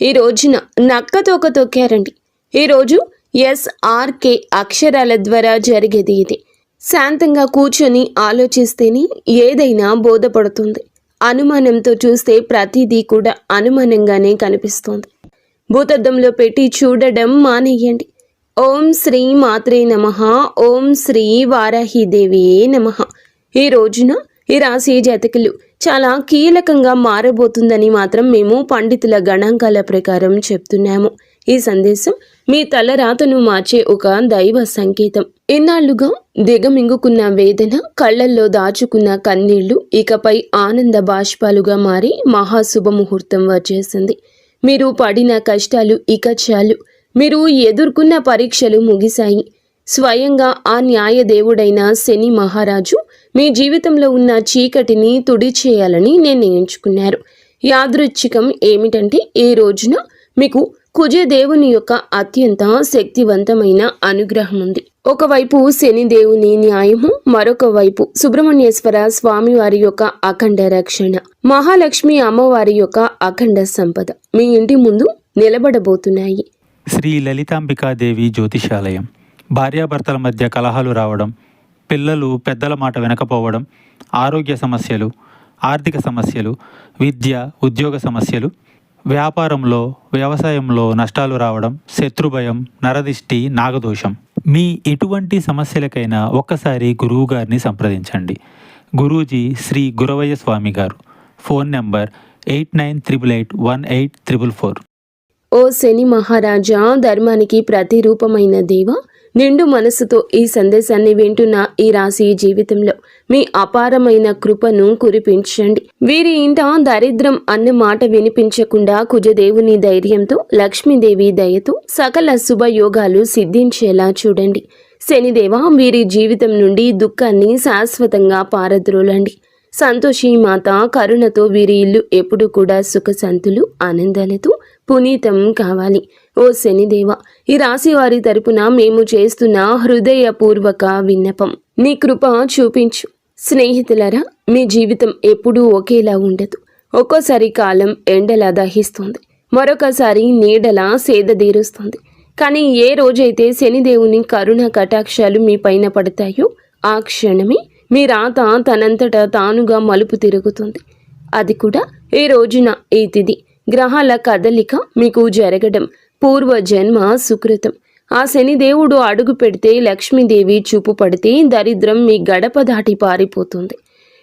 ఈ రోజున నక్కతోక తొక్కారండి. ఈరోజు SRK అక్షరాల ద్వారా జరిగేది ఇది. శాంతంగా కూర్చొని ఆలోచిస్తేనే ఏదైనా బోధపడుతుంది. అనుమానంతో చూస్తే ప్రతిదీ కూడా అనుమానంగానే కనిపిస్తోంది. భూతద్దంలో పెట్టి చూడడం మానేయండి. ఓం శ్రీ మాత్రే నమః. ఓం శ్రీ వారాహిదేవియే నమః. ఈ రోజున ఈ రాశి జాతకులు చాలా కీలకంగా మారబోతుందని మాత్రం మేము పండితుల గణాంకాల ప్రకారం చెప్తున్నాము. ఈ సందేశం మీ తలరాతను మార్చే ఒక దైవ సంకేతం. ఇన్నాళ్లుగా దిగమింగుకున్న వేదన, కళ్లల్లో దాచుకున్న కన్నీళ్లు ఇకపై ఆనంద బాష్పాలుగా మారి మహాశుభముహూర్తం వచ్చేసింది. మీరు పడిన కష్టాలు ఇక చాలు. మీరు ఎదుర్కొన్న పరీక్షలు ముగిశాయి. స్వయంగా ఆ న్యాయదేవుడైన శని మహారాజు మీ జీవితంలో ఉన్న చీకటిని తుడిచేయాలని నిర్ణయించుకున్నారు. యాదృచ్ఛికం ఏమిటంటే ఈ రోజున మీకు కుజదేవుని యొక్క అత్యంత శక్తివంతమైన అనుగ్రహం ఉంది. ఒకవైపు శనిదేవుని న్యాయము, మరొక వైపు సుబ్రహ్మణ్యేశ్వర స్వామి వారి యొక్క అఖండ రక్షణ, మహాలక్ష్మి అమ్మవారి యొక్క అఖండ సంపద మీ ఇంటి ముందు నిలబడబోతున్నాయి. శ్రీ లలితాంబికాదేవి జ్యోతిషాలయం. భార్యాభర్తల మధ్య కలహాలు రావడం, పిల్లలు పెద్దల మాట వినకపోవడం, ఆరోగ్య సమస్యలు, ఆర్థిక సమస్యలు, విద్య ఉద్యోగ సమస్యలు, వ్యాపారంలో వ్యవసాయంలో నష్టాలు రావడం, శత్రుభయం, నరదిష్టి, నాగదోషం, మీ ఎటువంటి సమస్యలకైనా ఒక్కసారి గురువు గారిని సంప్రదించండి. గురూజీ శ్రీ గురవయ్య స్వామి గారు. Phone number 8988818444. ఓ శని మహారాజా, ధర్మానికి ప్రతిరూపమైన దేవ, నిండు మనసుతో ఈ సందేశాన్ని వింటున్న ఈ రాశి జీవితంలో మీ అపారమైన కృపను కురిపించండి. వీరి ఇంట దరిద్రం అన్న మాట వినిపించకుండా కుజదేవుని ధైర్యంతో, లక్ష్మీదేవి దయతో సకల శుభయోగాలు సిద్ధించేలా చూడండి. శనిదేవ, వీరి జీవితం నుండి దుఃఖాన్ని శాశ్వతంగా పారద్రోలండి. సంతోషి మాత కరుణతో వీరి ఇల్లు ఎప్పుడు కూడా సుఖశాంతులు, ఆనందాలతో పునీతం కావాలి. ఓ శనిదేవ, ఈ రాశి వారి తరపున మేము చేస్తున్న హృదయపూర్వక విన్నపం, నీ కృప చూపించు. స్నేహితులరా, మీ జీవితం ఎప్పుడూ ఒకేలా ఉండదు. ఒక్కోసారి కాలం ఎండలా దహిస్తుంది, మరొకసారి నీడలా సేదదీరుస్తుంది. కానీ ఏ రోజైతే శనిదేవుని కరుణ కటాక్షాలు మీ పైన పడతాయో ఆ క్షణమే మీ రాత తనంతటా తానుగా మలుపు తిరుగుతుంది. అది కూడా ఈ రోజున, ఈ తిథి, గ్రహాల కదలిక మీకు జరగడం పూర్వజన్మ సుకృతం. ఆ శనిదేవుడు అడుగు పెడితే, లక్ష్మీదేవి చూపు పడితే దరిద్రం మీ గడప దాటి పారిపోతుంది.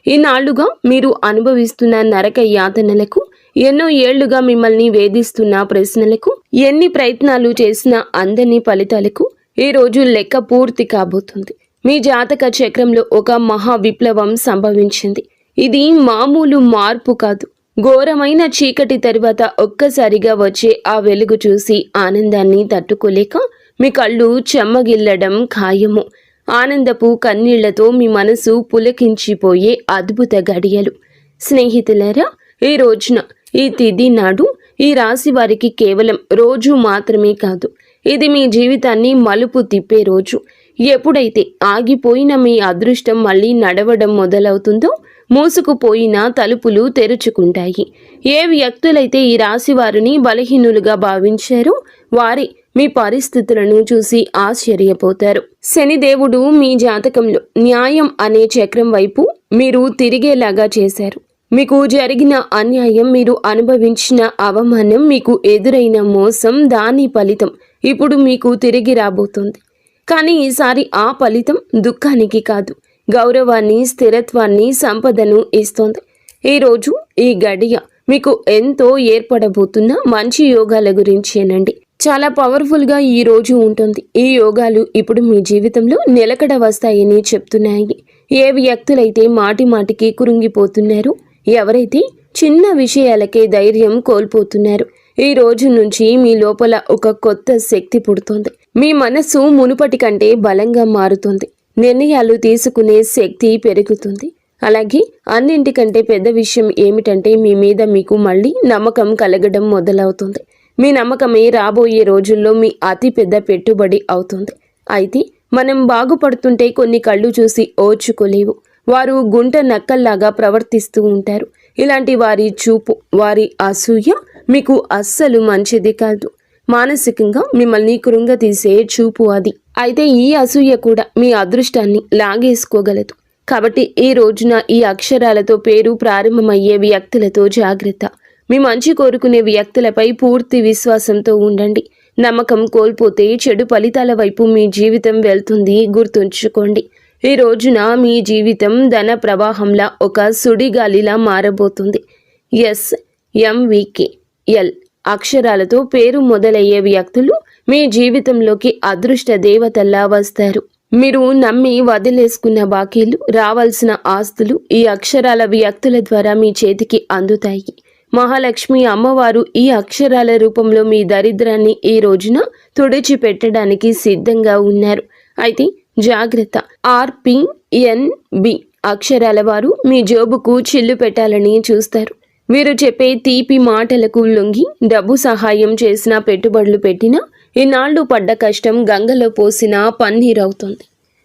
ఈనాళ్లుగా మీరు అనుభవిస్తున్న నరక యాతనలకు, ఎన్నో ఏళ్లుగా మిమ్మల్ని వేధిస్తున్న ప్రశ్నలకు, ఎన్ని ప్రయత్నాలు చేసినా అందని ఫలితాలకు ఈ రోజు లెక్క పూర్తి కాబోతుంది. మీ జాతక చక్రంలో ఒక మహా విప్లవం సంభవించింది. ఇది మామూలు మార్పు కాదు. ఘోరమైన చీకటి తరువాత ఒక్కసారిగా వచ్చే ఆ వెలుగు చూసి ఆనందాన్ని తట్టుకోలేక మీ కళ్ళు చెమ్మగిల్లడం ఖాయము. ఆనందపు కన్నీళ్లతో మీ మనసు పులకించిపోయే అద్భుత గడియలు. స్నేహితులారా, ఈ రోజున, ఈ తిథి నాడు ఈ రాశి వారికి కేవలం రోజు మాత్రమే కాదు, ఇది మీ జీవితాన్ని మలుపు తిప్పే రోజు. ఎప్పుడైతే ఆగిపోయిన మీ అదృష్టం మళ్ళీ నడవడం మొదలవుతుందో, మూసుకుపోయిన తలుపులు తెరుచుకుంటాయి. ఏ వ్యక్తులైతే ఈ రాశి వారిని బలహీనులుగా భావించారో వారి మీ పరిస్థితులను చూసి ఆశ్చర్యపోతారు. శనిదేవుడు మీ జాతకంలో న్యాయం అనే చక్రం వైపు మీరు తిరిగేలాగా చేశారు. మీకు జరిగిన అన్యాయం, మీరు అనుభవించిన అవమానం, మీకు ఎదురైన మోసం, దాని ఫలితం ఇప్పుడు మీకు తిరిగి రాబోతుంది. కానీ ఈసారి ఆ ఫలితం దుఃఖానికి కాదు, గౌరవాన్ని, స్థిరత్వాన్ని, సంపదను ఇస్తోంది. ఈరోజు, ఈ గడియ మీకు ఎంతో ఏర్పడబోతున్న మంచి యోగాల గురించేనండి. చాలా పవర్ఫుల్గా ఈ రోజు ఉంటుంది. ఈ యోగాలు ఇప్పుడు మీ జీవితంలో నిలకడ వస్తాయని చెప్తున్నాయి. ఏ వ్యక్తులైతే మాటి మాటికి కురుంగిపోతున్నారో, ఎవరైతే చిన్న విషయాలకే ధైర్యం కోల్పోతున్నారు, ఈ రోజు నుంచి మీ లోపల ఒక కొత్త శక్తి పుడుతోంది. మీ మనసు మునుపటి కంటే బలంగా మారుతుంది. నిర్ణయాలు తీసుకునే శక్తి పెరుగుతుంది. అలాగే అన్నింటికంటే పెద్ద విషయం ఏమిటంటే, మీ మీద మీకు మళ్ళీ నమ్మకం కలగడం మొదలవుతుంది. మీ నమ్మకమే రాబోయే రోజుల్లో మీ అతి పెద్ద పెట్టుబడి అవుతుంది. అయితే మనం బాగుపడుతుంటే కొన్ని కళ్ళు చూసి ఓర్చుకోలేవు. వారు గుంట నక్కల్లాగా ప్రవర్తిస్తూ ఉంటారు. ఇలాంటి వారి చూపు, వారి అసూయ మీకు అస్సలు మంచిది కాదు. మానసికంగా మిమ్మల్ని కృంగతీసే చూపు అది. అయితే ఈ అసూయ కూడా మీ అదృష్టాన్ని లాగేసుకోగలదు. కాబట్టి ఈ రోజున ఈ అక్షరాలతో పేరు ప్రారంభమయ్యే వ్యక్తులతో జాగ్రత్త. మీ మంచి కోరుకునే వ్యక్తులపై పూర్తి విశ్వాసంతో ఉండండి. నమ్మకం కోల్పోతే చెడు ఫలితాల వైపు మీ జీవితం వెళ్తుంది, గుర్తుంచుకోండి. ఈ రోజున మీ జీవితం ధన ప్రవాహంలా ఒక సుడిగాలిలా మారబోతుంది. SMVKL అక్షరాలతో పేరు మొదలయ్యే వ్యక్తులు మీ జీవితంలోకి అదృష్ట దేవతల్లా వస్తారు. మీరు నమ్మి వదిలేసుకున్న బాకీలు, రావాల్సిన ఆస్తులు ఈ అక్షరాల వ్యక్తుల ద్వారా మీ చేతికి అందుతాయి. మహాలక్ష్మి అమ్మవారు ఈ అక్షరాల రూపంలో మీ దరిద్రాన్ని ఈ రోజున తుడిచిపెట్టడానికి సిద్ధంగా ఉన్నారు. అయితే జాగ్రత్త. RPNB అక్షరాల వారు మీ జోబుకు చిల్లు పెట్టాలని చూస్తారు. వీరు చెప్పే తీపి మాటలకు లొంగి డబ్బు సహాయం చేసినా, పెట్టుబడులు పెట్టినా ఇన్నాళ్లు పడ్డ కష్టం గంగలో పోసిన పన్నీరవుతుంది.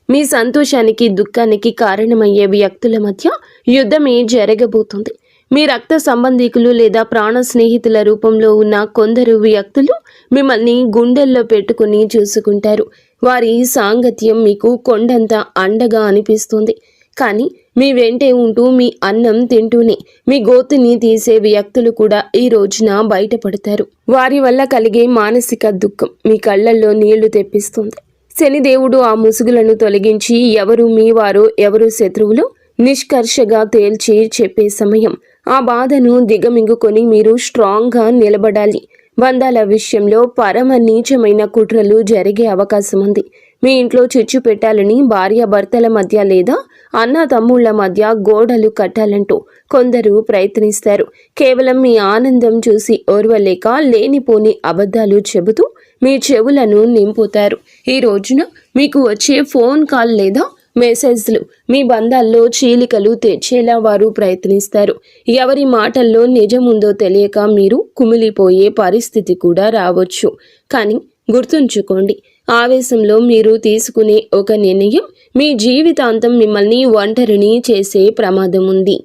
మీ సంతోషానికి, దుఃఖానికి కారణమయ్యే వ్యక్తుల మధ్య యుద్ధమే జరగబోతుంది. మీ రక్త సంబంధికులు లేదా ప్రాణ స్నేహితుల రూపంలో ఉన్న కొందరు వ్యక్తులు మిమ్మల్ని గుండెల్లో పెట్టుకుని చూసుకుంటారు. వారి సాంగత్యం మీకు కొండంత అండగా అనిపిస్తుంది. కానీ మీ వెంటే ఉంటూ మీ అన్నం తింటూనే మీ గోతిని తీసే వ్యక్తులు కూడా ఈ రోజున బయటపడతారు. వారి వల్ల కలిగే మానసిక దుఃఖం మీ కళ్ళల్లో నీళ్లు తెప్పిస్తుంది. శనిదేవుడు ఆ ముసుగులను తొలగించి ఎవరు మీ వారో, ఎవరు శత్రువులో నిష్కర్షగా తేల్చి చెప్పే సమయం. ఆ బాధను దిగమింగుకొని మీరు స్ట్రాంగ్గా నిలబడాలి. బంధాల విషయంలో పరమ నీచమైన కుట్రలు జరిగే అవకాశం ఉంది. మీ ఇంట్లో చిచ్చు పెట్టాలని భార్యాభర్తల మధ్య లేదా అన్న తమ్ముళ్ల మధ్య గోడలు కట్టాలంటూ కొందరు ప్రయత్నిస్తారు. కేవలం మీ ఆనందం చూసి ఓర్వలేక లేనిపోని అబద్ధాలు చెబుతూ మీ చెవులను నింపుతారు. ఈ రోజున మీకు వచ్చే ఫోన్ కాల్ లేదా మెసేజ్లు మీ బంధాల్లో చీలికలు తెచ్చేలా వారు ప్రయత్నిస్తారు. ఎవరి మాటల్లో నిజముందో తెలియక మీరు కుమిలిపోయే పరిస్థితి కూడా రావచ్చు. కానీ గుర్తుంచుకోండి, ఆవేశంలో మీరు తీసుకునే ఒక నిర్ణయం మీ జీవితాంతం మిమ్మల్ని ఒంటరిని చేసే ప్రమాదం ఉంది.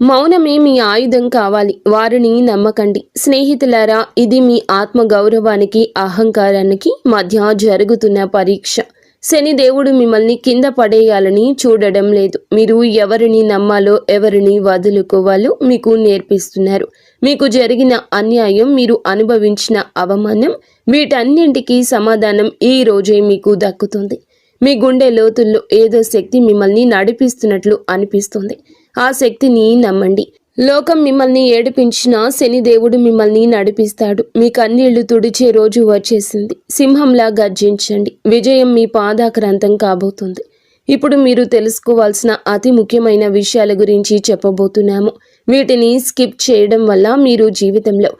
మౌనమే మీ ఆయుధం కావాలి. వారిని నమ్మకండి. స్నేహితులారా, ఇది మీ ఆత్మగౌరవానికి, అహంకారానికి మధ్య జరుగుతున్న పరీక్ష. శనిదేవుడు మిమ్మల్ని కింద పడేయాలని చూడడం లేదు. మీరు ఎవరిని నమ్మాలో, ఎవరిని వదులుకోవాలో మీకు నేర్పిస్తున్నారు. మీకు జరిగిన అన్యాయం, మీరు అనుభవించిన అవమానం, వీటన్నింటికీ సమాధానం ఈ రోజే మీకు దక్కుతుంది. మీ గుండె లోతుల్లో ఏదో శక్తి మిమ్మల్ని నడిపిస్తున్నట్లు అనిపిస్తుంది. ఆ శక్తిని నమ్మండి. లోకం మిమ్మల్ని ఏడిపించినా శనిదేవుడు మిమ్మల్ని నడిపిస్తాడు. మీ కన్నీళ్లు తుడిచే రోజు వచ్చేసింది. సింహంలా గర్జించండి. విజయం మీ పాదాక్రాంతం కాబోతుంది. ఇప్పుడు మీరు తెలుసుకోవాల్సిన అతి ముఖ్యమైన విషయాల గురించి చెప్పబోతున్నాము. వీటిని స్కిప్ చేయడం వల్ల మీరు జీవితంలో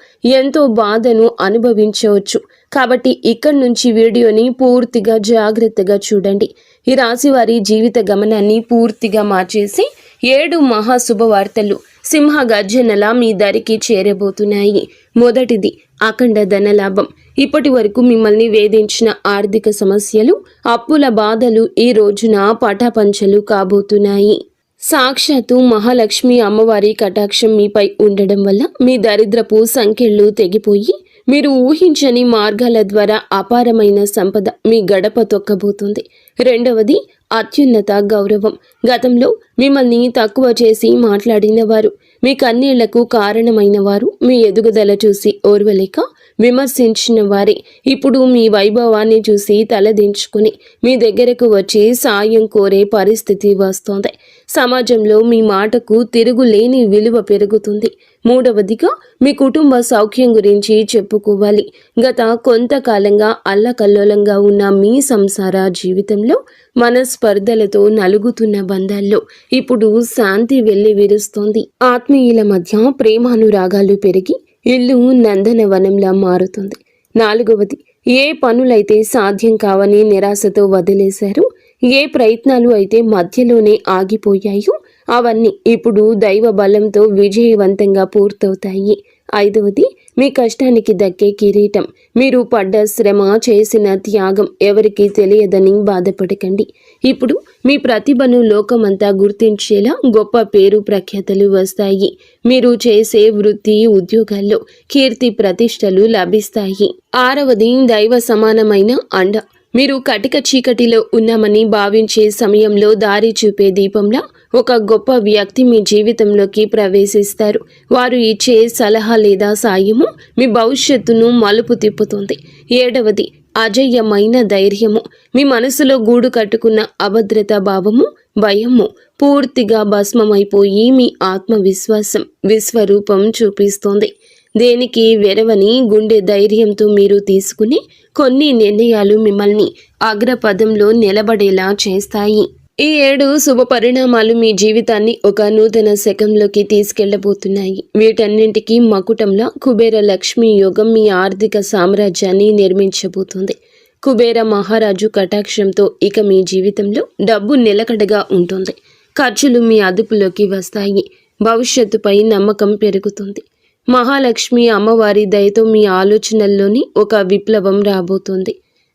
ఎంతో బాధను అనుభవించవచ్చు. కాబట్టి ఇక్కడి నుంచి వీడియోని పూర్తిగా జాగ్రత్తగా చూడండి. ఈ రాశి వారి జీవిత గమనాన్ని పూర్తిగా మార్చేసి 7 మహాశుభవార్తలు సింహ గర్జనలా మీ దరికి చేరబోతున్నాయి. మొదటిది అఖండ ధనలాభం. ఇప్పటి వరకు మిమ్మల్ని వేధించిన ఆర్థిక సమస్యలు, అప్పుల బాధలు ఈ రోజున పటాపంచలు కాబోతున్నాయి. సాక్షాత్తు మహాలక్ష్మి అమ్మవారి కటాక్షం మీపై ఉండడం వల్ల మీ దరిద్రపు సంకెళ్ళు తెగిపోయి మీరు ఊహించని మార్గాల ద్వారా అపారమైన సంపద మీ గడప తొక్కబోతుంది. రెండవది అత్యున్నత గౌరవం. గతంలో మిమ్మల్ని తక్కువ చేసి మాట్లాడిన వారు, మీ కన్నీళ్లకు కారణమైన వారు, మీ ఎదుగుదల చూసి ఓర్వలేక విమర్శించిన వారే ఇప్పుడు మీ వైభవాన్ని చూసి తలదించుకుని మీ దగ్గరకు వచ్చి సాయం కోరే పరిస్థితి వస్తోంది. సమాజంలో మీ మాటకు తిరుగులేని విలువ పెరుగుతుంది. మూడవదిగా మీ కుటుంబ సౌఖ్యం గురించి చెప్పుకోవాలి. గత కొంతకాలంగా అల్లకల్లోలంగా ఉన్న మీ సంసార జీవితంలో మనస్పర్ధలతో నలుగుతున్న బంధాల్లో ఇప్పుడు శాంతి వెళ్లి విరుస్తోంది. ఆత్మీయుల మధ్య ప్రేమానురాగాలు పెరిగి ఇల్లు నందనవనంలా మారుతుంది. నాలుగవది, ఏ పనులైతే సాధ్యం కావని నిరాశతో వదిలేశారో, ఏ ప్రయత్నాలు అయితే మధ్యలోనే ఆగిపోయాయో అవన్నీ ఇప్పుడు దైవ బలంతో విజయవంతంగా పూర్తవుతాయి. ఐదవది, మీ కష్టానికి దక్కే కిరీటం. మీరు పడ్డ శ్రమ, చేసిన త్యాగం ఎవరికీ తెలియదని బాధపడకండి. ఇప్పుడు మీ ప్రతిభను లోకమంతా గుర్తించేలా గొప్ప పేరు ప్రఖ్యాతలు వస్తాయి. మీరు చేసే వృత్తి, ఉద్యోగాల్లో కీర్తి ప్రతిష్టలు లభిస్తాయి. 6వది దైవ సమానమైన అండ. మీరు కటిక చీకటిలో ఉన్నామని భావించే సమయంలో దారి చూపే దీపంలా ఒక గొప్ప వ్యక్తి మీ జీవితంలోకి ప్రవేశిస్తారు. వారు ఇచ్చే సలహా లేదా సాయము మీ భవిష్యత్తును మలుపు తిప్పుతుంది. 7వది అజయ్యమైన ధైర్యము. మీ మనసులో గూడు కట్టుకున్న అభద్రతా భావము, భయము పూర్తిగా భస్మమైపోయి మీ ఆత్మవిశ్వాసం విశ్వరూపం చూపిస్తోంది. దేనికి వెరవని గుండె ధైర్యంతో మీరు తీసుకునే కొన్ని నిర్ణయాలు మిమ్మల్ని అగ్రపదంలో నిలబడేలా చేస్తాయి. ఈ 7 శుభ పరిణామాలు మీ జీవితాన్ని ఒక నూతన శకంలోకి తీసుకెళ్లబోతున్నాయి. వీటన్నింటికీ మకుటంలా కుబేర లక్ష్మీ యోగం మీ ఆర్థిక సామ్రాజ్యాన్ని నిర్మించబోతుంది. కుబేర మహారాజు కటాక్షంతో ఇక మీ జీవితంలో డబ్బు నిలకడగా ఉంటుంది. ఖర్చులు మీ అదుపులోకి వస్తాయి. భవిష్యత్తుపై నమ్మకం పెరుగుతుంది. మహాలక్ష్మి అమ్మవారి దయతో మీ ఆలోచనల్లోని ఒక విప్లవం రాబోతుంది.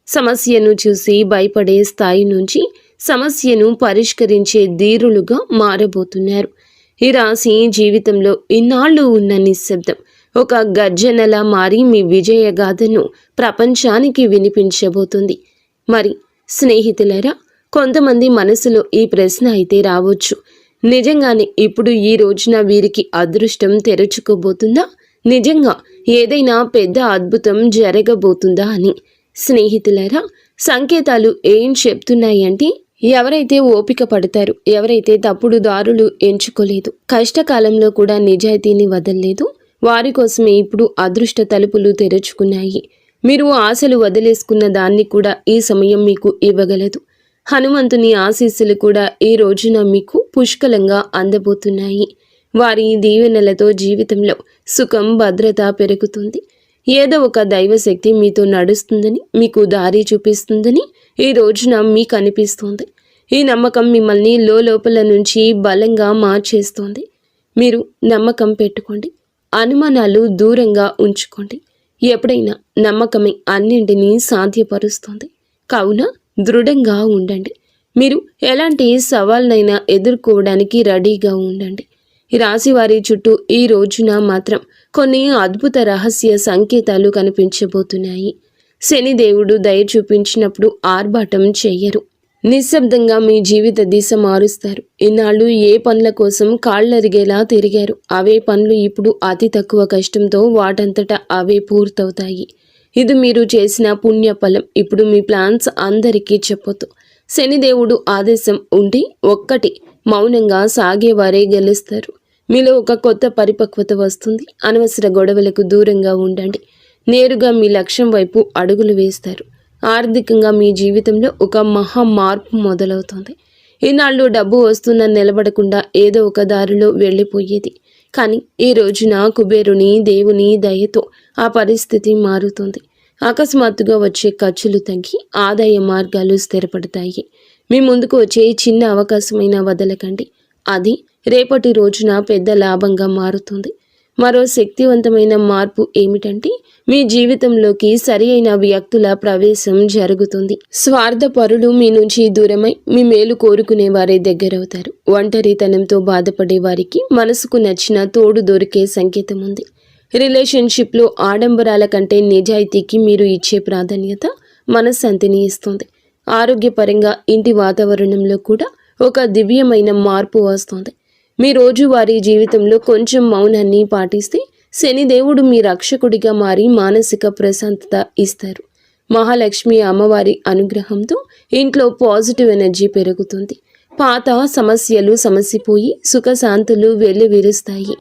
సమస్యను చూసి భయపడే స్థాయి నుంచి సమస్యను పరిష్కరించే ధీరులుగా మారబోతున్నారు. ఈ రాశి జీవితంలో ఇన్నాళ్ళు ఉన్న నిశ్శబ్దం ఒక గర్జనలా మారి మీ విజయగాథను ప్రపంచానికి వినిపించబోతుంది. మరి స్నేహితులరా, కొంతమంది మనసులో ఈ ప్రశ్న అయితే రావచ్చు, నిజంగానే ఇప్పుడు ఈ రోజున వీరికి అదృష్టం తెరుచుకోబోతుందా? నిజంగా ఏదైనా పెద్ద అద్భుతం జరగబోతుందా అని. స్నేహితులారా, సంకేతాలు ఏం చెప్తున్నాయంటే, ఎవరైతే ఓపిక పడతారు, ఎవరైతే తప్పుడు దారులు ఎంచుకోలేదు, కష్టకాలంలో కూడా నిజాయితీని వదలలేదు, వారి కోసమే ఇప్పుడు అదృష్ట తలుపులు తెరుచుకున్నాయి. మీరు ఆశలు వదిలేసుకున్న దాన్ని కూడా ఈ సమయం మీకు ఇవ్వగలదు. హనుమంతుని ఆశీస్సులు కూడా ఈ రోజున మీకు పుష్కలంగా అందబోతున్నాయి. వారి దీవెనలతో జీవితంలో సుఖం, భద్రత పెరుగుతుంది. ఏదో ఒక దైవశక్తి మీతో నడుస్తుందని, మీకు దారి చూపిస్తుందని ఈ రోజున మీకు అనిపిస్తుంది. ఈ నమ్మకం మిమ్మల్ని లోపల నుంచి బలంగా మార్చేస్తోంది. మీరు నమ్మకం పెట్టుకోండి. అనుమానాలు దూరంగా ఉంచుకోండి. ఎప్పుడైనా నమ్మకమే అన్నింటినీ సాధ్యపరుస్తుంది. కావున దృఢంగా ఉండండి. మీరు ఎలాంటి సవాల్నైనా ఎదుర్కోవడానికి రెడీగా ఉండండి. ఈ రాశి వారి చుట్టూ ఈ రోజున మాత్రం కొన్ని అద్భుత రహస్య సంకేతాలు కనిపించబోతున్నాయి. శనిదేవుడు దయ చూపించినప్పుడు ఆర్భాటం చెయ్యరు. నిశ్శబ్దంగా మీ జీవిత దిశ మారుస్తారు. ఇన్నాళ్ళు ఏ పనుల కోసం కాళ్ళరిగేలా తిరిగారు, అవే పనులు ఇప్పుడు అతి తక్కువ కష్టంతో వాటంతటా అవే పూర్తవుతాయి. ఇది మీరు చేసిన పుణ్యఫలం. ఇప్పుడు మీ ప్లాన్స్ అందరికీ చెప్పొద్దు. శనిదేవుడు ఆదేశం ఉండి ఒక్కటి మౌనంగా సాగేవారే గెలుస్తారు. మీలో ఒక కొత్త పరిపక్వత వస్తుంది. అనవసర గొడవలకు దూరంగా ఉండండి. నేరుగా మీ లక్ష్యం వైపు అడుగులు వేస్తారు. ఆర్థికంగా మీ జీవితంలో ఒక మహా మార్పు మొదలవుతుంది. ఈనాళ్ళు డబ్బు వస్తున్న నిలబడకుండా ఏదో ఒక దారిలో వెళ్ళిపోయేది. కానీ ఈ రోజున కుబేరుని దేవుని దయతో ఆ పరిస్థితి మారుతుంది. అకస్మాత్తుగా వచ్చే ఖర్చులు తగ్గి ఆదాయ మార్గాలు స్థిరపడతాయి. మీ ముందుకు వచ్చే చిన్న అవకాశమైనా వదలకండి. అది రేపటి రోజున పెద్ద లాభంగా మారుతుంది. మరో శక్తివంతమైన మార్పు ఏమిటంటే, మీ జీవితంలోకి సరి అయిన వ్యక్తుల ప్రవేశం జరుగుతుంది. స్వార్థపరులు మీ నుంచి దూరమై మీ మేలు కోరుకునే వారే దగ్గరవుతారు. ఒంటరితనంతో బాధపడే వారికి మనసుకు నచ్చిన తోడు దొరికే సంకేతం ఉంది. రిలేషన్షిప్లో ఆడంబరాల కంటే నిజాయితీకి మీరు ఇచ్చే ప్రాధాన్యత మనశ్శాంతిని ఇస్తుంది. ఆరోగ్యపరంగా ఇంటి వాతావరణంలో కూడా ఒక దివ్యమైన మార్పు వస్తుంది. మీ రోజువారీ జీవితంలో కొంచెం మౌనాన్ని పాటిస్తే శనిదేవుడు మీ రక్షకుడిగా మారి మానసిక ప్రశాంతత ఇస్తారు. మహాలక్ష్మి అమ్మవారి అనుగ్రహంతో ఇంట్లో పాజిటివ్ ఎనర్జీ పెరుగుతుంది. పాత సమస్యలు సమసిపోయి సుఖశాంతులు వెల్లివిరుస్తాయి.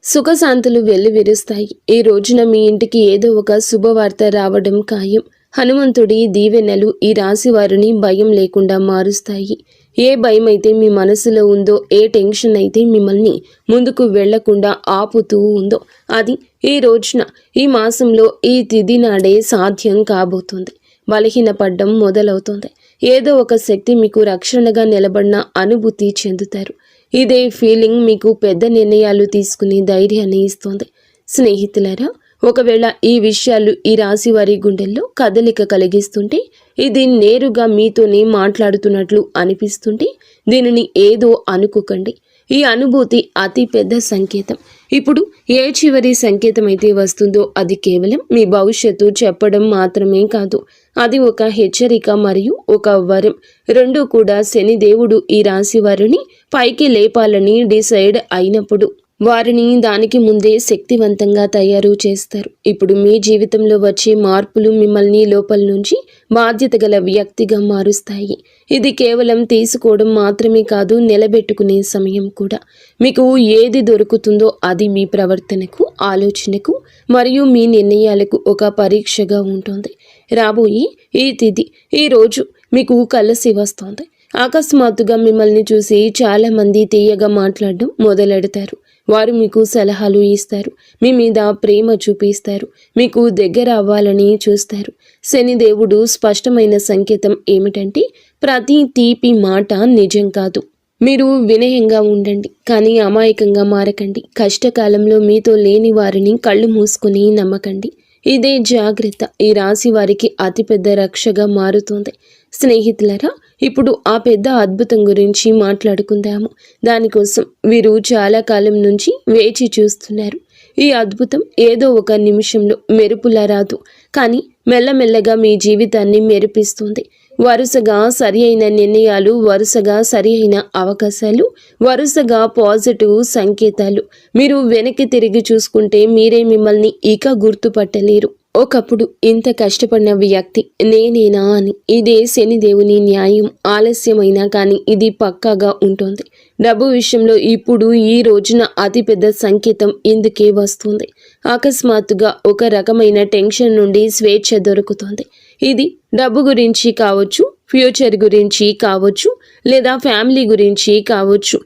ఈ రోజున మీ ఇంటికి ఏదో ఒక శుభవార్త రావడం ఖాయం. హనుమంతుడి దీవెనలు ఈ రాశి వారిని భయం లేకుండా మారుస్తాయి. ఏ భయం అయితే మీ మనసులో ఉందో, ఏ టెన్షన్ అయితే మిమ్మల్ని ముందుకు వెళ్లకుండా ఆపుతూ ఉందో, అది ఈ రోజున, ఈ మాసంలో, ఈ తిథి నాడే సాధ్యం కాబోతుంది. బలహీనపడ్డం మొదలవుతుంది. ఏదో ఒక శక్తి మీకు రక్షణగా నిలబడిన అనుభూతి చెందుతారు. ఇదే ఫీలింగ్ మీకు పెద్ద నిర్ణయాలు తీసుకునే ధైర్యాన్ని ఇస్తుంది. స్నేహితులారా, ఒకవేళ ఈ విషయాలు ఈ రాశి వారి గుండెల్లో కదలిక కలిగిస్తుంటే, ఇది నేరుగా మీతోనే మాట్లాడుతున్నట్లు అనిపిస్తుంటే దీనిని ఏదో అనుకోకండి. ఈ అనుభూతి అతి పెద్ద సంకేతం. ఇప్పుడు ఏ చివరి సంకేతం అయితే వస్తుందో అది కేవలం మీ భవిష్యత్తు చెప్పడం మాత్రమే కాదు, అది ఒక హెచ్చరిక మరియు ఒక వరం. రెండూ కూడా శనిదేవుడు ఈ రాశి వారిని పైకి లేపాలని డిసైడ్ అయినప్పుడు వారిని దానికి ముందే శక్తివంతంగా తయారు చేస్తారు. ఇప్పుడు మీ జీవితంలో వచ్చే మార్పులు మిమ్మల్ని లోపల నుంచి బాధ్యత గల వ్యక్తిగా మారుస్తాయి. ఇది కేవలం తీసుకోవడం మాత్రమే కాదు, నిలబెట్టుకునే సమయం కూడా. మీకు ఏది దొరుకుతుందో అది మీ ప్రవర్తనకు, ఆలోచనకు మరియు మీ నిర్ణయాలకు ఒక పరీక్షగా ఉంటుంది. రాబోయే ఈ తిథి, ఈ రోజు మీకు కలిసి వస్తుంది. అకస్మాత్తుగా మిమ్మల్ని చూసి చాలామంది తీయగా మాట్లాడడం మొదలెడతారు. వారు మీకు సలహాలు ఇస్తారు, మీ మీద ప్రేమ చూపిస్తారు, మీకు దగ్గర అవ్వాలని చూస్తారు. శనిదేవుడు స్పష్టమైన సంకేతం ఏమిటంటే, ప్రతి తీపి మాట నిజం కాదు. మీరు వినయంగా ఉండండి, కానీ అమాయకంగా మారకండి. కష్టకాలంలో మీతో లేని వారిని కళ్ళు మూసుకుని నమ్మకండి. ఇదే జాగ్రత్త ఈ రాశి వారికి అతిపెద్ద రక్షగా మారుతుంది. స్నేహితులరా, ఇప్పుడు ఆ పెద్ద అద్భుతం గురించి మాట్లాడుకుందాము. దానికోసం వీరు చాలా కాలం నుంచి వేచి చూస్తున్నారు. ఈ అద్భుతం ఏదో ఒక నిమిషంలో మెరుపులా రాదు, కానీ మెల్లమెల్లగా మీ జీవితాన్ని మెరిపిస్తుంది. వరుసగా సరి అయిన నిర్ణయాలు, వరుసగా సరి అయిన అవకాశాలు, వరుసగా పాజిటివ్ సంకేతాలు. మీరు వెనక్కి తిరిగి చూసుకుంటే మీరే మిమ్మల్ని ఇక గుర్తుపట్టలేరు. ఒకప్పుడు ఇంత కష్టపడిన వ్యక్తి నేనేనా అని. ఇదే శనిదేవుని న్యాయం. ఆలస్యమైనా కానీ ఇది పక్కాగా ఉంటుంది. డబ్బు విషయంలో ఇప్పుడు ఈ రోజున అతిపెద్ద సంకేతం ఇందుకే వస్తుంది. అకస్మాత్తుగా ఒక రకమైన టెన్షన్ నుండి స్వేచ్ఛ దొరుకుతుంది. ఇది డబ్బు గురించి కావచ్చు, ఫ్యూచర్ గురించి కావచ్చు, లేదా ఫ్యామిలీ గురించి కావచ్చు.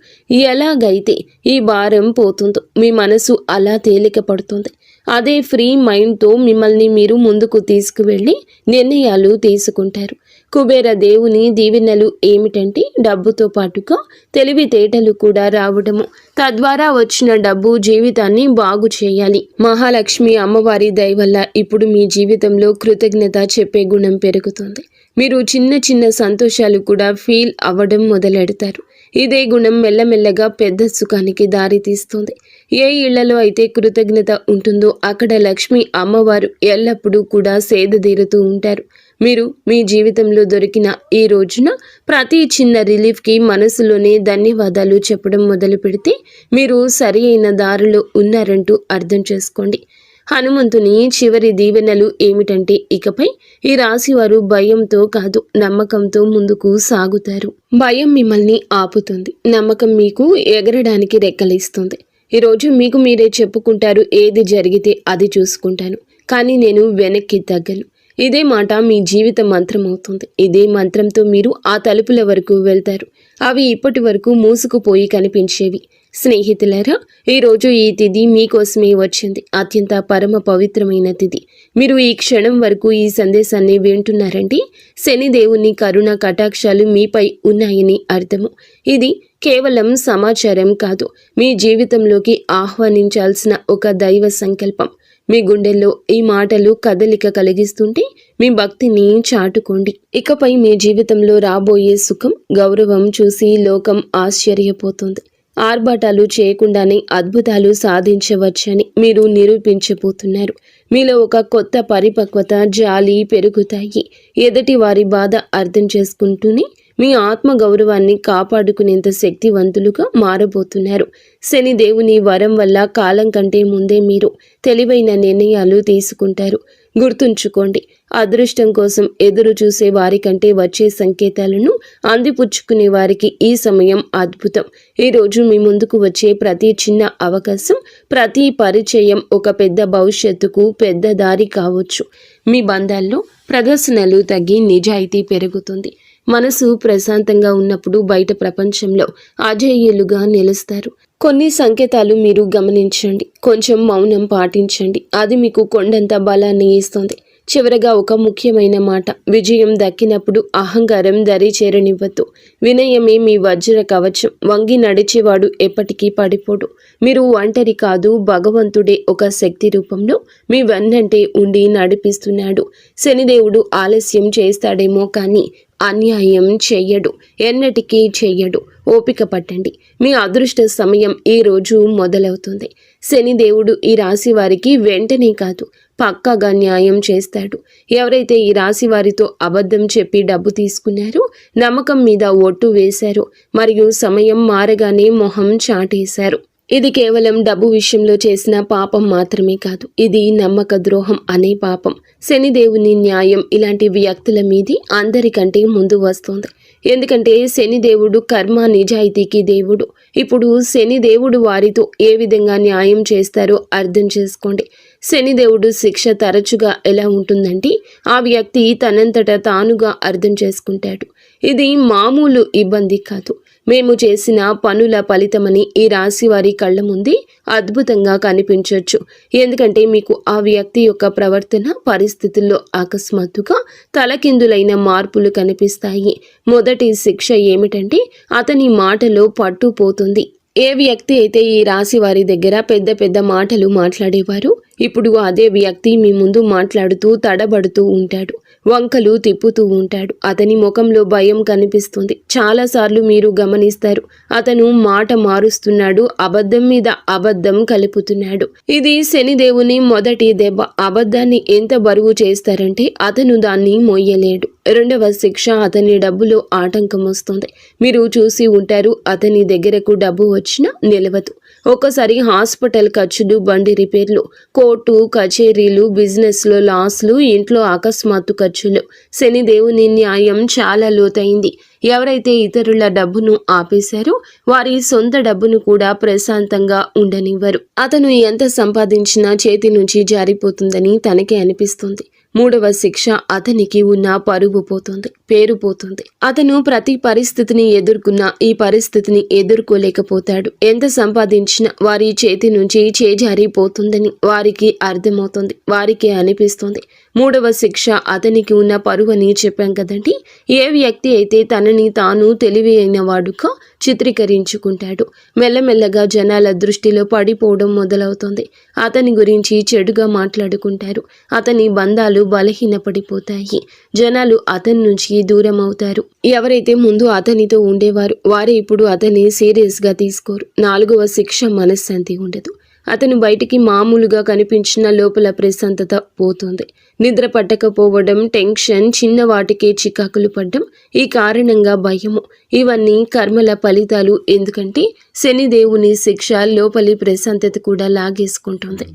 ఎలాగైతే ఈ భారం పోతుందో మీ మనసు అలా తేలిక పడుతుంది. అదే ఫ్రీ మైండ్తో మిమ్మల్ని మీరు ముందుకు తీసుకువెళ్ళి నిర్ణయాలు తీసుకుంటారు. కుబేర దేవుని దీవెనలు ఏమిటంటే, డబ్బుతో పాటుగా తెలివితేటలు కూడా రావడము. తద్వారా వచ్చిన డబ్బు జీవితాన్ని బాగు చేయాలి. మహాలక్ష్మి అమ్మవారి దయ వల్ల ఇప్పుడు మీ జీవితంలో కృతజ్ఞత చెప్పే గుణం పెరుగుతుంది. మీరు చిన్న చిన్న సంతోషాలు కూడా ఫీల్ అవ్వడం మొదలెడతారు. ఇదే గుణం మెల్లమెల్లగా పెద్ద సుఖానికి దారితీస్తుంది. ఏ ఇళ్లలో అయితే కృతజ్ఞత ఉంటుందో అక్కడ లక్ష్మి అమ్మవారు ఎల్లప్పుడూ కూడా సేదతీరుతూ ఉంటారు. మీరు మీ జీవితంలో దొరికిన ఈ రోజున ప్రతి చిన్న రిలీఫ్కి మనసులోనే ధన్యవాదాలు చెప్పడం మొదలు పెడితే మీరు సరి అయిన దారిలో ఉన్నారంటూ అర్థం చేసుకోండి. హనుమంతుని చివరి దీవెనలు ఏమిటంటే, ఇకపై ఈ రాశివారు భయంతో కాదు, నమ్మకంతో ముందుకు సాగుతారు. భయం మిమ్మల్ని ఆపుతుంది, నమ్మకం మీకు ఎగరడానికి రెక్కలిస్తుంది. ఈరోజు మీకు మీరే చెప్పుకుంటారు, ఏది జరిగితే అది చూసుకుంటాను, కానీ నేను వెనక్కి తగ్గను. ఇదే మాట మీ జీవిత మంత్రం అవుతుంది. ఇదే మంత్రంతో మీరు ఆ తలుపుల వరకు వెళ్తారు. అవి ఇప్పటి వరకు మూసుకుపోయి కనిపించేవి. స్నేహితులారా, ఈరోజు ఈ తిథి మీకోసమే వచ్చింది. అత్యంత పరమ పవిత్రమైన తిథి. మీరు ఈ క్షణం వరకు ఈ సందేశాన్ని వింటున్నారంటే శనిదేవుని కరుణ కటాక్షాలు మీపై ఉన్నాయని అర్థము. ఇది కేవలం సమాచారం కాదు, మీ జీవితంలోకి ఆహ్వానించాల్సిన ఒక దైవ సంకల్పం. మీ గుండెల్లో ఈ మాటలు కదలిక కలిగిస్తుంటే మీ భక్తిని చాటుకోండి. ఇకపై మీ జీవితంలో రాబోయే సుఖం, గౌరవం చూసి లోకం ఆశ్చర్యపోతుంది. ఆర్భాటాలు చేయకుండానే అద్భుతాలు సాధించవచ్చని మీరు నిరూపించబోతున్నారు. మీలో ఒక కొత్త పరిపక్వత, జాలి పెరుగుతాయి. ఎదుటి వారి బాధ అర్థం చేసుకుంటూనే మీ ఆత్మ గౌరవాన్ని కాపాడుకునేంత శక్తివంతులుగా మారబోతున్నారు. శని దేవుని వరం వల్ల కాలం కంటే ముందే మీరు తెలివైన నిర్ణయాలు తీసుకుంటారు. గుర్తుంచుకోండి, అదృష్టం కోసం ఎదురు చూసే వారికంటే వచ్చే సంకేతాలను అందిపుచ్చుకునే వారికి ఈ సమయం అద్భుతం. ఈరోజు మీ ముందుకు వచ్చే ప్రతి చిన్న అవకాశం, ప్రతి పరిచయం ఒక పెద్ద భవిష్యత్తుకు పెద్ద దారి కావచ్చు. మీ బంధాల్లో ప్రదర్శనలు తగ్గి నిజాయితీ పెరుగుతుంది. మనసు ప్రశాంతంగా ఉన్నప్పుడు బయట ప్రపంచంలో అజేయులుగా నిలుస్తారు. కొన్ని సంకేతాలు మీరు గమనించండి, కొంచెం మౌనం పాటించండి. అది మీకు కొండంత బలాన్ని ఇస్తుంది. చివరగా ఒక ముఖ్యమైన మాట, విజయం దక్కినప్పుడు అహంకారం దరి చేరనివ్వద్దు. వినయమే మీ వజ్ర కవచం. వంగి నడిచేవాడు ఎప్పటికీ పడిపోడు. మీరు ఒంటరి కాదు, భగవంతుడే ఒక శక్తి రూపంలో మీ వెన్నంటే ఉండి నడిపిస్తున్నాడు. శనిదేవుడు ఆలస్యం చేస్తాడేమో కానీ అన్యాయం చెయ్యడు, ఎన్నటికీ చెయ్యడు. ఓపిక పట్టండి, మీ అదృష్ట సమయం ఈ రోజు మొదలవుతుంది. శనిదేవుడు ఈ రాశి వారికి వెంటనే కాదు, పక్కాగా న్యాయం చేస్తాడు. ఎవరైతే ఈ రాశి వారితో అబద్ధం చెప్పి డబ్బు తీసుకున్నారో, నమ్మకం మీద ఒట్టు వేశారో, మరియు సమయం మారగానే మొహం చాటేశారు, ఇది కేవలం డబ్బు విషయంలో చేసిన పాపం మాత్రమే కాదు, ఇది నమ్మక ద్రోహం అనే పాపం. శనిదేవుని న్యాయం ఇలాంటి వ్యక్తుల మీది అందరికంటే ముందు వస్తుంది. ఎందుకంటే శనిదేవుడు కర్మ నిజాయితీకి దేవుడు. ఇప్పుడు శనిదేవుడు వారితో ఏ విధంగా న్యాయం చేస్తారో అర్థం చేసుకోండి. శనిదేవుడు శిక్ష తరచుగా ఎలా ఉంటుందంటే, ఆ వ్యక్తి తనంతట తానుగా అర్థం చేసుకుంటాడు. ఇది మామూలు ఇబ్బంది కాదు, మేము చేసిన పనుల ఫలితమని ఈ రాశి వారి కళ్ళ ముందే అద్భుతంగా కనిపించవచ్చు. ఎందుకంటే మీకు ఆ వ్యక్తి యొక్క ప్రవర్తన పరిస్థితుల్లో అకస్మాత్తుగా తలకిందులైన మార్పులు కనిపిస్తాయి. మొదటి శిక్ష ఏమిటంటే, అతని మాటలో పట్టుపోతుంది. ఏ వ్యక్తి అయితే ఈ రాశి వారి దగ్గర పెద్ద పెద్ద మాటలు మాట్లాడేవారు, ఇప్పుడు అదే వ్యక్తి మీ ముందు మాట్లాడుతూ తడబడుతూ ఉంటాడు, వంకలు తిప్పుతూ ఉంటాడు. అతని ముఖంలో భయం కనిపిస్తుంది. చాలాసార్లు మీరు గమనిస్తారు, అతను మాట మారుస్తున్నాడు, అబద్ధం మీద అబద్ధం కలుపుతున్నాడు. ఇది శనిదేవుని మొదటి దెబ్బ. అబద్ధాన్ని ఎంత బరువు చేస్తారంటే అతను దాన్ని మొయ్యలేడు. రెండవ శిక్ష, అతని డబ్బులో ఆటంకం వస్తుంది. మీరు చూసి ఉంటారు, అతని దగ్గరకు డబ్బు వచ్చినా నిలవదు. ఒక్కసారి హాస్పిటల్ ఖర్చులు, బండి రిపేర్లు, కోర్టు కచేరీలు, బిజినెస్లో లాస్లు, ఇంట్లో అకస్మాత్తు ఖర్చులు. శనిదేవుని న్యాయం చాలా లోతైంది. ఎవరైతే ఇతరుల డబ్బును ఆపేశారో వారి సొంత డబ్బును కూడా ప్రశాంతంగా ఉండనివ్వరు. అతను ఎంత సంపాదించినా చేతి నుంచి జారిపోతుందని తనకే అనిపిస్తుంది. మూడవ శిక్ష, అతనికి ఉన్న పరువు పోతుంది, పేరు పోతుంది. అతను ప్రతి పరిస్థితిని ఎదుర్కొన్నా ఈ పరిస్థితిని ఎదుర్కోలేకపోతాడు. ఎంత సంపాదించినా వారి చేతి నుంచి చేజారిపోతుందని వారికి అర్థమవుతుంది, వారికి అనిపిస్తుంది. మూడవ శిక్ష, అతనికి ఉన్న పరువు అని చెప్పాం కదండి. ఏ వ్యక్తి అయితే తనని తాను తెలివి అయిన వాడుగా చిత్రీకరించుకుంటాడు, మెల్లమెల్లగా జనాల దృష్టిలో పడిపోవడం మొదలవుతుంది. అతని గురించి చెడుగా మాట్లాడుకుంటారు, అతని బంధాలు బలహీనపడిపోతాయి, జనాలు అతని నుంచి దూరం అవుతారు. ఎవరైతే ముందు అతనితో ఉండేవారు వారే ఇప్పుడు అతన్ని సీరియస్గా తీసుకోరు. నాలుగవ శిక్ష, మనశ్శాంతి ఉండదు. అతను బయటికి మామూలుగా కనిపించిన లోపల ప్రశాంతత పోతుంది. నిద్ర పట్టకపోవడం, టెన్షన్, చిన్న వాటికే చికాకులు పడ్డం, ఈ కారణంగా భయము, ఇవన్నీ కర్మల ఫలితాలు. ఎందుకంటే శనిదేవుని శిక్ష లోపలి ప్రశాంతత కూడా లాగేసుకుంటుంది.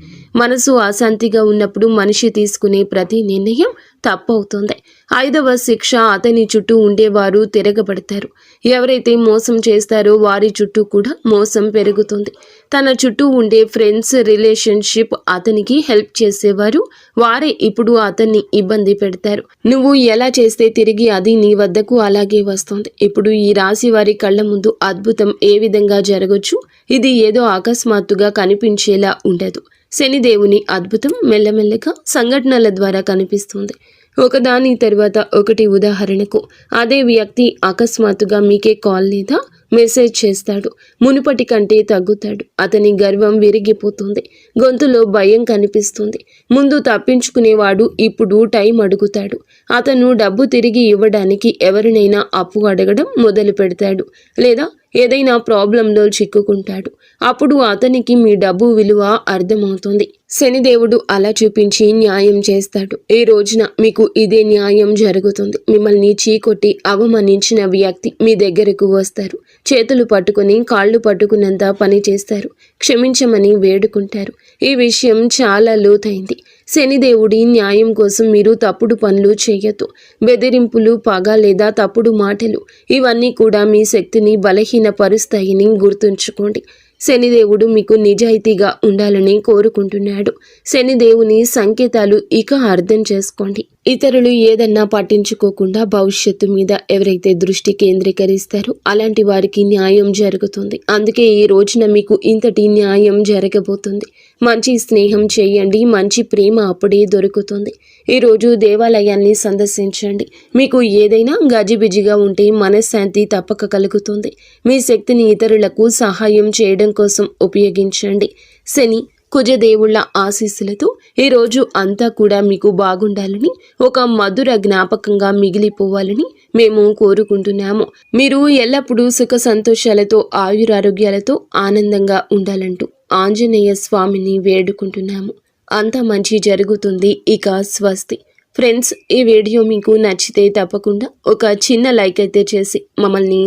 మనసు అశాంతిగా ఉన్నప్పుడు మనిషి తీసుకునే ప్రతి నిర్ణయం తప్పవుతుంది. ఐదవ శిక్ష, అతని చుట్టూ ఉండేవారు తిరగబడతారు. ఎవరైతే మోసం చేస్తారో వారి చుట్టూ కూడా మోసం పెరుగుతుంది. తన చుట్టూ ఉండే ఫ్రెండ్స్, రిలేషన్షిప్, అతనికి హెల్ప్ చేసేవారు వారే ఇప్పుడు అతన్ని ఇబ్బంది పెడతారు. నువ్వు ఎలా చేస్తే తిరిగి అది నీ వద్దకు అలాగే వస్తుంది. ఇప్పుడు ఈ రాశి వారి కళ్ళ ముందు అద్భుతం ఏ విధంగా జరగచ్చు, ఇది ఏదో అకస్మాత్తుగా కనిపించేలా ఉండదు. శనిదేవుని అద్భుతం మెల్లమెల్లగా సంఘటనల ద్వారా కనిపిస్తుంది, ఒకదాని తర్వాత ఒకటి. ఉదాహరణకు, అదే వ్యక్తి అకస్మాత్తుగా మీకే కాల్ లేదా మెసేజ్ చేస్తాడు. మునుపటి కంటే తగ్గుతాడు. అతని గర్వం విరిగిపోతుంది, గొంతులో భయం కనిపిస్తుంది. ముందు తప్పించుకునేవాడు ఇప్పుడు టైం అడుగుతాడు. అతను డబ్బు తిరిగి ఇవ్వడానికి ఎవరినైనా అప్పు అడగడం మొదలు పెడతాడు, లేదా ఏదైనా ప్రాబ్లంలో చిక్కుకుంటాడు. అప్పుడు అతనికి మీ డబ్బు విలువ అర్థమవుతుంది. శనిదేవుడు అలా చూపించి న్యాయం చేస్తాడు. ఈ రోజున మీకు ఇదే న్యాయం జరుగుతుంది. మిమ్మల్ని చీకొట్టి అవమానించిన వ్యక్తి మీ దగ్గరకు వస్తారు. చేతులు పట్టుకుని కాళ్ళు పట్టుకున్నంత పని చేస్తారు. క్షమించమని వేడుకుంటారు. ఈ విషయం చాలా లోతైంది. శనిదేవుడి న్యాయం కోసం మీరు తప్పుడు పనులు చేయొద్దు. బెదిరింపులు, పగ లేదా తప్పుడు మాటలు, ఇవన్నీ కూడా మీ శక్తిని బలహీనపరుస్తాయని గుర్తుంచుకోండి. శనిదేవుడు మీకు నిజాయితీగా ఉండాలని కోరుకుంటున్నాడు. శనిదేవుని సంకేతాలు ఇక అర్థం చేసుకోండి. ఇతరులు ఏదన్నా పట్టించుకోకుండా భవిష్యత్తు మీద ఎవరైతే దృష్టి కేంద్రీకరిస్తారో అలాంటి వారికి న్యాయం జరుగుతుంది. అందుకే ఈ రోజున మీకు ఇంతటి న్యాయం జరగబోతుంది. మంచి స్నేహం చేయండి, మంచి ప్రేమ అప్పుడే దొరుకుతుంది. ఈరోజు దేవాలయాన్ని సందర్శించండి. మీకు ఏదైనా గజిబిజిగా ఉంటే మనశ్శాంతి తప్పక కలుగుతుంది. మీ శక్తిని ఇతరులకు సహాయం చేయడం కోసం ఉపయోగించండి. శని కుజదేవుళ్ల ఆశీస్సులతో ఈరోజు అంతా కూడా మీకు బాగుండాలని, ఒక మధుర జ్ఞాపకంగా మిగిలిపోవాలని మేము కోరుకుంటున్నాము. మీరు ఎల్లప్పుడూ సుఖ సంతోషాలతో ఆయురారోగ్యాలతో ఆనందంగా ఉండాలంటూ ఆంజనేయ స్వామిని వేడుకుంటున్నాము. అంతా మంచి జరుగుతుంది. ఇక స్వస్తి. ఫ్రెండ్స్, ఈ వీడియో మీకు నచ్చితే తప్పకుండా ఒక చిన్న లైక్ అయితే చేసి మమ్మల్ని